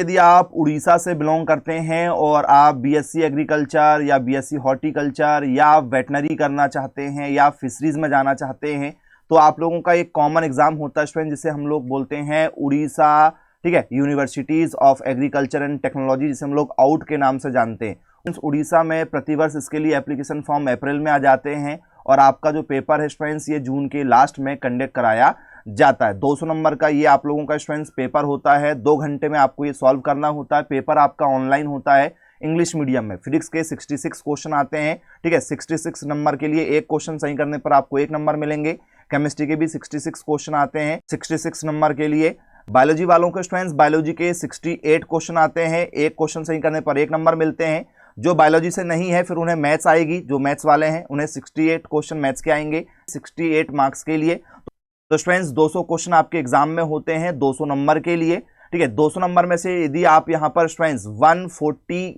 यदि आप उड़ीसा से बिलोंग करते हैं और आप बीएससी एग्रीकल्चर या बीएससी हॉर्टिकल्चर या आप वेटनरी करना चाहते हैं या फिशरीज में जाना चाहते हैं, तो आप लोगों का एक कॉमन एग्जाम होता है स्टूडेंट, जिसे हम लोग बोलते हैं उड़ीसा, ठीक है, universities of agriculture and technology, जिसे हम लोग आउट के नाम से जानते हैं। उड़ीसा में प्रतिवर्ष इसके लिए एप्लीकेशन फॉर्म अप्रैल में आ जाते हैं और आपका जो पेपर है स्टूडेंट्स ये जून के लास्ट में कंडक्ट कराया जाता है। 200 नंबर का ये आप लोगों का स्टूडेंट्स पेपर होता है, 2 घंटे में आपको ये सॉल्व करना होता है। पेपर आपका ऑनलाइन होता है, इंग्लिश मीडियम में। फिजिक्स के 66 क्वेश्चन आते हैं, ठीक है, 66 नंबर के लिए एक क्वेश्चन सही करने पर आपको 1 नंबर मिलेंगे। केमिस्ट्री के भी 66 क्वेश्चन आते हैं 66 नंबर के लिए। बायोलॉजी वालों के स्टूडेंट्स बायोलॉजी के 68 क्वेश्चन आते हैं, एक क्वेश्चन सही करने पर 1 नंबर मिलते हैं। जो बायोलॉजी से नहीं है फिर उन्हें मैथ्स आएगी, जो मैथ्स वाले हैं उन्हें 68 क्वेश्चन मैथ्स के आएंगे 68 मार्क्स के लिए। तो स्टूडेंट्स 200 क्वेश्चन आपके एग्जाम में होते हैं 200 नंबर के लिए, ठीक है। 200 नंबर में से यदि आप यहां पर स्टूडेंट्स 140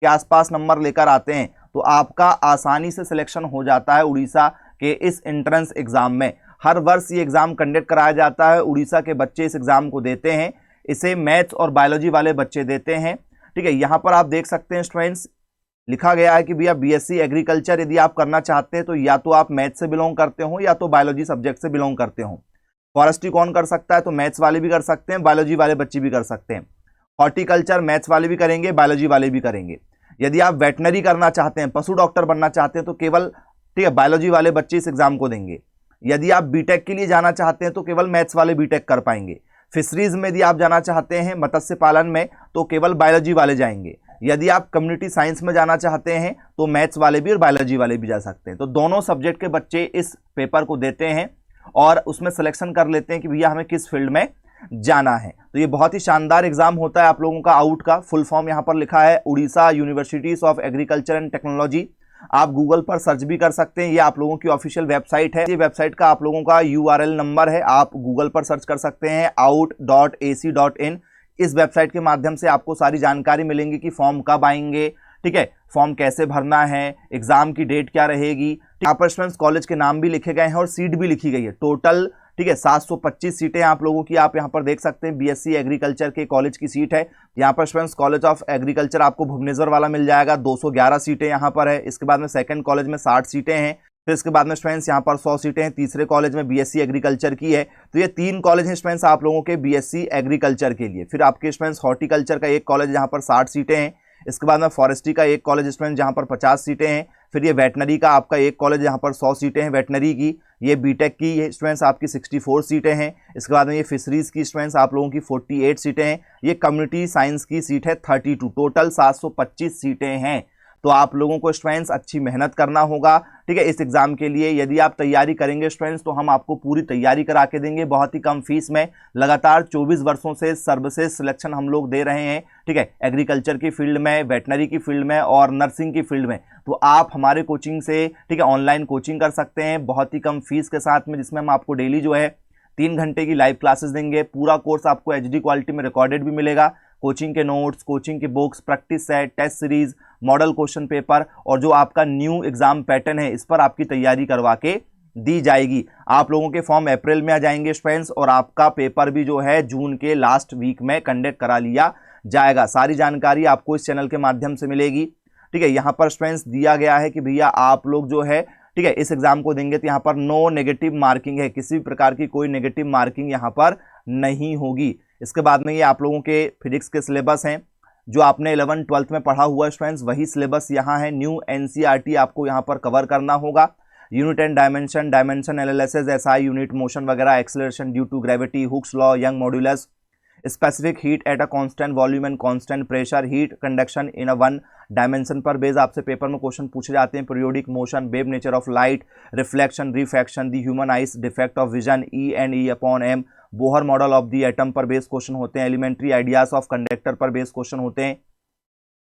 के आसपास नंबर लेकर आते हैं तो आपका आसानी से सिलेक्शन हो जाता है उड़ीसा के इस एंट्रेंस एग्जाम में। हर वर्ष ये एग्जाम कंडक्ट कराया जाता है, उड़ीसा के बच्चे इस एग्जाम को देते हैं, इसे मैथ्स और बायोलॉजी वाले बच्चे देते हैं, ठीक है। यहां पर आप देख सकते हैं स्टूडेंट्स लिखा गया है कि भैया बीएससी एग्रीकल्चर यदि आप करना चाहते हैं तो या तो आप मैथ्स से बिलोंग करते हो या तो बायोलॉजी सब्जेक्ट से बिलोंग करते हो। फॉरेस्ट्री कौन कर सकता है, तो मैथ्स वाले भी कर सकते हैं, बायोलॉजी वाले बच्चे भी कर सकते हैं। हॉर्टिकल्चर मैथ्स वाले भी करेंगे, बायोलॉजी वाले भी करेंगे। यदि आप वेटनरी करना चाहते हैं, पशु डॉक्टर बनना चाहते हैं, तो केवल, ठीक है, बायोलॉजी वाले बच्चे इस एग्जाम को देंगे। यदि आप बीटेक के लिए जाना चाहते हैं तो केवल मैथ्स वाले बीटेक कर पाएंगे। फिशरीज में यदि आप जाना चाहते हैं मत्स्य पालन में तो केवल बायोलॉजी वाले जाएंगे। यदि आप कम्युनिटी साइंस में जाना चाहते हैं तो मैथ्स वाले भी और बायोलॉजी वाले भी जा सकते हैं। तो दोनों सब्जेक्ट के बच्चे इस पेपर को देते हैं और उसमें सिलेक्शन कर लेते हैं कि भैया हमें किस फील्ड में जाना है। तो ये बहुत ही शानदार एग्जाम होता है आप लोगों का आउट का। फुल फॉर्म यहां पर लिखा है Orissa universities of agriculture and technology. आप गूगल पर सर्च भी कर सकते हैं, ये आप लोगों की ऑफिशियल वेबसाइट है। ये वेबसाइट का आप लोगों का URL नंबर है, आप गूगल पर सर्च कर सकते हैं out.ac.in। इस वेबसाइट के माध्यम से आपको सारी जानकारी मिलेंगी कि फॉर्म कब आएंगे, ठीक है, फॉर्म कैसे भरना है, एग्जाम की डेट क्या रहेगी। यहाँ पर स्टूडेंट्स कॉलेज के नाम भी लिखे गए हैं और सीट भी लिखी गई है टोटल, ठीक है, 725 सीटें आप लोगों की आप यहाँ पर देख सकते हैं। बीएससी एग्रीकल्चर के कॉलेज की सीट है यहाँ पर स्टूडेंट्स। कॉलेज ऑफ एग्रीकल्चर आपको भुवनेश्वर वाला मिल जाएगा, 211 सीटें यहाँ पर है। इसके बाद में सेकंड कॉलेज में 60 सीटें हैं। फिर इसके बाद में स्टूडेंट्स यहाँ पर 100 सीटें हैं तीसरे कॉलेज में बीएससी एग्रीकल्चर की है। तो ये 3 कॉलेज हैं स्टूडेंट्स आप लोगों के बीएससी एग्रीकल्चर के लिए। फिर आपके स्टूडेंट्स हॉर्टिकल्चर का एक कॉलेज जहाँ पर 60 सीटें हैं। इसके बाद में फॉरेस्ट्री का एक कॉलेज स्टूडेंट जहाँ पर 50 सीटें हैं। फिर ये वेटनरी का आपका एक कॉलेज यहाँ पर 100 सीटें हैं वेटनरी की। ये बीटेक की ये स्टूडेंट्स आपकी 64 सीटें हैं। इसके बाद में ये फिशरीज की स्टूडेंट्स आप लोगों की 48 सीटें हैं। ये कम्युनिटी साइंस की सीट है 32, टोटल 725 सीटें हैं। तो आप लोगों को स्टूडेंट्स अच्छी मेहनत करना होगा, ठीक है, इस एग्जाम के लिए। यदि आप तैयारी करेंगे स्टूडेंट्स तो हम आपको पूरी तैयारी करा के देंगे बहुत ही कम फीस में। लगातार 24 वर्षों से सर्विसेज सिलेक्शन हम लोग दे रहे हैं, ठीक है, एग्रीकल्चर की फील्ड में, वेटनरी की फील्ड में और नर्सिंग की फील्ड में। तो आप हमारे कोचिंग से, ठीक है, ऑनलाइन कोचिंग कर सकते हैं बहुत ही कम फीस के साथ में, जिसमें हम आपको डेली जो है 3 घंटे की लाइव क्लासेस देंगे। पूरा कोर्स आपको HD क्वालिटी में रिकॉर्डेड भी मिलेगा। कोचिंग के नोट्स, कोचिंग की books, practice set, test series, model question paper और जो आपका न्यू एग्जाम पैटर्न है इस पर आपकी तैयारी करवा के दी जाएगी। आप लोगों के फॉर्म अप्रैल में आ जाएंगे स्टूडेंट्स और आपका पेपर भी जो है जून के लास्ट वीक में कंडक्ट करा लिया जाएगा। सारी जानकारी आपको इस चैनल के माध्यम से मिलेगी, ठीक है। यहाँ पर स्टूडेंट्स दिया गया है कि भैया आप लोग जो है, ठीक है, इस एग्जाम को देंगे तो यहाँ पर नो नेगेटिव मार्किंग है, किसी भी प्रकार की कोई नेगेटिव मार्किंग यहाँ पर नहीं होगी। इसके बाद में ये आप लोगों के फिजिक्स के सिलेबस हैं जो आपने 11th 12th में पढ़ा हुआ स्टूडेंट्स, वही सिलेबस यहाँ है। न्यू NCERT आपको यहाँ पर कवर करना होगा। Unit and dimension, dimension analysis, SI unit, motion वगैरह, acceleration due to gravity, Hooke's law, Young modulus, specific heat at a constant volume and constant pressure, heat conduction in a 1 dimension पर base आपसे paper में question पूछे जाते हैं। Periodic motion, wave nature of light, reflection, refraction, the human eyes, defect of vision, E and E upon M, Bohr model of the atom पर base question होते हैं। Elementary ideas of conductor पर base question होते हैं।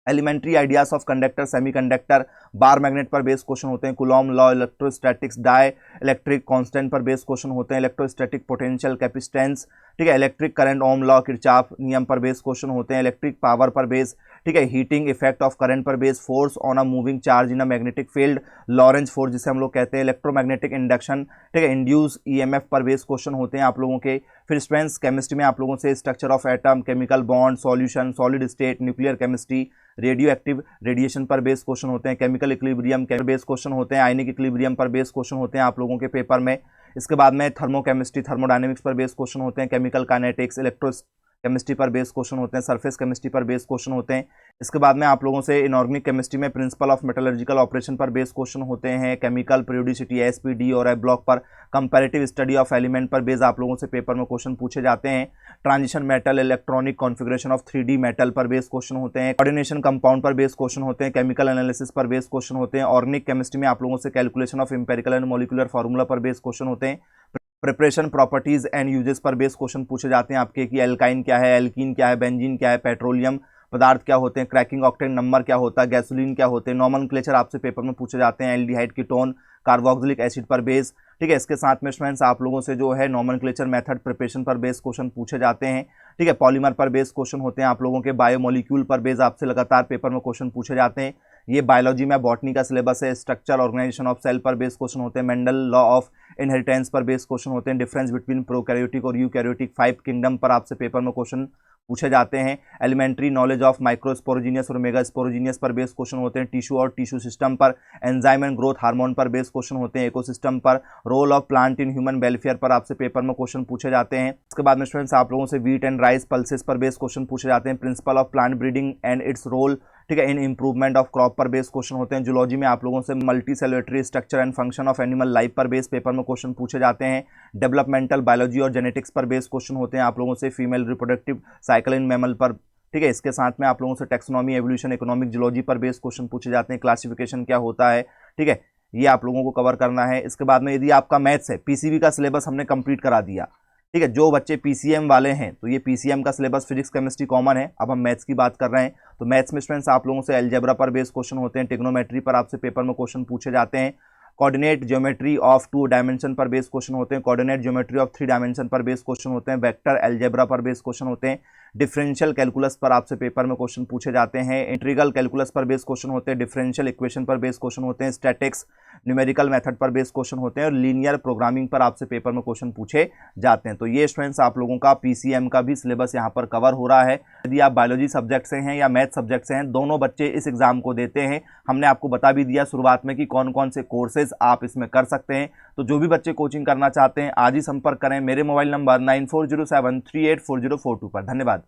Elementary ideas of conductor, semiconductor, bar magnet पर base question होते हैं। Coulomb law, electrostatics, dielectric constant पर बेस क्वेश्चन होते हैं। इलेक्ट्रोस्टैटिक पोटेंशियल, कैपेसिटेंस, ठीक है, electric current, ohm law, Kirchhoff नियम पर बेस क्वेश्चन होते हैं। इलेक्ट्रिक पावर पर बेस, ठीक है, हीटिंग इफेक्ट ऑफ करंट पर base, force on a moving charge in a magnetic field, Lorentz force जिसे हम लोग कहते हैं। इलेक्ट्रोमैग्नेटिक इंडक्शन, ठीक है, इंड्यूस EMF पर बेस क्वेश्चन होते हैं आप लोगों के। फिर स्टूडेंट्स केमिस्ट्री में आप लोगों से structure of atom, chemical bond, solution, solid state, nuclear chemistry, radio active radiation पर बेस्ड क्वेश्चन होते हैं, केमिकल इक्विलिब्रियम पर बेस्ड क्वेश्चन होते हैं, आयनिक इक्विलिब्रियम पर बेस्ड क्वेश्चन होते हैं आप लोगों के पेपर में। इसके बाद में थर्मोकेमिस्ट्री, थर्मोडायनेमिक्स पर बेस्ड क्वेश्चन होते हैं, केमिकल काइनेटिक्स, इलेक्ट्रो केमिस्ट्री पर बेस्ड क्वेश्चन होते हैं, सरफेस केमिस्ट्री पर बेस्ड क्वेश्चन होते हैं। इसके बाद में आप लोगों से इनऑर्गेनिक केमिस्ट्री में प्रिंसिपल ऑफ मेटलर्जिकल ऑपरेशन पर बेस्ड क्वेश्चन होते हैं, केमिकल पीरियोडिसिटी एसपीडी और एफ ब्लॉक पर, कंपैरेटिव स्टडी ऑफ एलिमेंट पर बेस्ड आप लोगों से पेपर में क्वेश्चन पूछे जाते हैं, transition metal, electronic configuration of 3D metal पर बेस्ड क्वेश्चन होते हैं, कोऑर्डिनेशन कंपाउंड पर बेस्ड क्वेश्चन होते हैं, केमिकल एनालिसिस पर बेस्ड क्वेश्चन होते हैं, ऑर्गेनिक केमिस्ट्री में आप लोगों से calculation of empirical and molecular formula पर बेस्ड क्वेश्चन होते हैं, प्रिपरेशन प्रॉपर्टीज एंड यूजेस पर बेस्ड क्वेश्चन पूछे जाते हैं आपके कि एल्काइन क्या है, एल्कीन क्या है, बेंजीन क्या है, पेट्रोलियम पदार्थ क्या होते हैं, क्रैकिंग ऑक्टेन नंबर क्या होता है, गैसोलीन क्या होते हैं, नॉमेनक्लेचर आपसे पेपर में पूछे जाते हैं, एल्डिहाइड कीटोन, कार्बोक्सिलिक एसिड पर बेस। ठीक है, इसके साथ में स्टूडेंट्स आप लोगों से जो है नॉमेनक्लेचर मेथड प्रिपरेशन पर बेस्ड क्वेश्चन पूछे जाते हैं। ठीक है, पॉलीमर पर बेस्ड क्वेश्चन होते हैं आप लोगों के, बायोमोलिक्यूल पर बेस्ड आपसे लगातार पेपर में क्वेश्चन पूछे जाते हैं। ये बायोलॉजी में बॉटनी का सिलेबस है, स्ट्रक्चर ऑर्गेनाइजेशन ऑफ सेल पर बेस्ड क्वेश्चन होते हैं, मेंडल लॉ ऑफ इनहेरिटेंस पर बेस्ड क्वेश्चन होते हैं, डिफरेंस बिटवीन प्रोकैरियोटिक और यूकैरियोटिक 5 किंगडम पर आपसे पेपर में क्वेश्चन पूछे जाते हैं, एलिमेंट्री नॉलेज ऑफ माइक्रोस्पोरोजीनियस और मेगा स्पोरोजीनियस पर बेस्ड क्वेश्चन होते हैं, टिश्यू और टिश्यू सिस्टम पर, एंजाइम एंड ग्रोथ हार्मोन पर बेस्ड क्वेश्चन होते हैं, इकोसिस्टम पर, role of plant in human welfare पर आपसे पेपर में क्वेश्चन पूछे जाते हैं। इसके बाद में स्टूडेंट्स आप लोगों से व्हीट एंड राइस पल्सेस पर बेस्ड क्वेश्चन पूछे जाते हैं, principle of plant breeding and its role, ठीक है, इन इंप्रूवमेंट ऑफ क्रॉप पर बेस्ड क्वेश्चन होते हैं। जूलॉजी में आप लोगों से multicellularity structure and function of animal life पर बेस्ड पेपर में क्वेश्चन पूछे जाते हैं, डेवलपमेंटल बायोलॉजी और जेनेटिक्स पर बेस्ड क्वेश्चन होते हैं आप लोगों से, female reproductive cycle in mammal पर। ठीक है, इसके साथ में आप लोगों से टेक्सोनॉमी, एवोल्यूशन, इकोनॉमिक जूलॉजी पर बेस्ड क्वेश्चन पूछे जाते हैं, क्लासिफिकेशन क्या होता है। ठीक है, ये आप लोगों को कवर करना है। इसके बाद में यदि आपका मैथ्स है, पीसीबी का सिलेबस हमने कंप्लीट करा दिया। ठीक है, जो बच्चे पीसीएम वाले हैं तो ये पीसीएम का सिलेबस फिजिक्स केमिस्ट्री कॉमन है। अब हम मैथ्स की बात कर रहे हैं तो मैथ्स में स्टूडेंट्स आप लोगों से अलजेब्रा पर बेस्ड क्वेश्चन होते हैं, ट्रिग्नोमेट्री पर आपसे पेपर में क्वेश्चन पूछे जाते हैं, कोऑर्डिनेट ज्योमेट्री ऑफ 2 डायमेंशन पर बेस्ड क्वेश्चन होते हैं, कोऑर्डिनेट ज्योमेट्री ऑफ 3 डायमेंशन पर बेस्ड क्वेश्चन होते हैं, वेक्टर अलजेब्रा पर बेस्ड क्वेश्चन होते हैं, डिफरेंशियल कैलकुलस पर आपसे पेपर में क्वेश्चन पूछे जाते हैं, इंटीग्रल कैलकुलस पर बेस्ड क्वेश्चन होते हैं, डिफरेंशियल इक्वेशन पर बेस्ड क्वेश्चन होते हैं, स्टैटिक्स न्यूमेरिकल मेथड पर बेस्ड क्वेश्चन होते हैं और लीनियर प्रोग्रामिंग पर आपसे पेपर में क्वेश्चन पूछे जाते हैं। तो ये स्टूडेंट्स आप लोगों का पीसीएम का भी सिलेबस यहाँ पर कवर हो रहा है। यदि आप बायोलॉजी सब्जेक्ट से हैं या मैथ सब्जेक्ट से हैं, दोनों बच्चे इस एग्जाम को देते हैं। हमने आपको बता भी दिया शुरुआत में कि कौन कौन से कोर्सेज आप इसमें कर सकते हैं। तो जो भी बच्चे कोचिंग करना चाहते हैं आज ही संपर्क करें मेरे मोबाइल नंबर 9407384042 पर। धन्यवाद।